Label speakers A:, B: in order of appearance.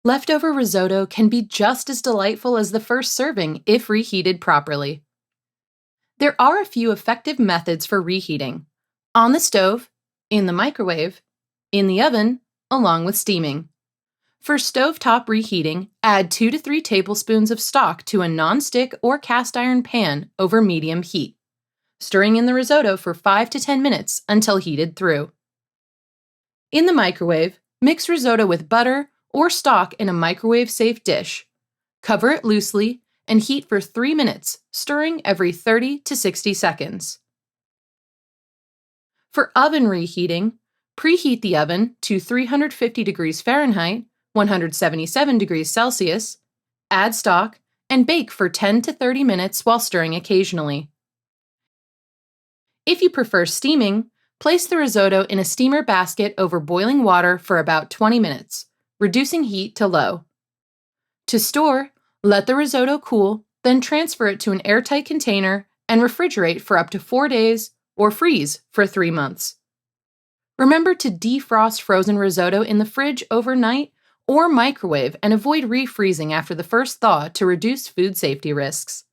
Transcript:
A: Leftover risotto can be just as delightful as the first serving if reheated properly. There are a few effective methods for reheating: on the stove, in the microwave, in the oven, along with steaming. For stovetop reheating, add 2 to 3 tablespoons of stock to a non-stick or cast iron pan over medium heat, stirring in the risotto for 5 to 10 minutes until heated through. In the microwave, mix risotto with butter or stock in a microwave-safe dish. Cover it loosely and heat for 3 minutes, stirring every 30 to 60 seconds. For oven reheating, preheat the oven to 350 degrees Fahrenheit, 177 degrees Celsius, add stock, and bake for 10 to 30 minutes while stirring occasionally. If you prefer steaming, place the risotto in a steamer basket over boiling water for about 20 minutes, reducing heat to low. To store, let the risotto cool, then transfer it to an airtight container and refrigerate for up to 4 days or freeze for 3 months. Remember to defrost frozen risotto in the fridge overnight or microwave and avoid refreezing after the first thaw to reduce food safety risks.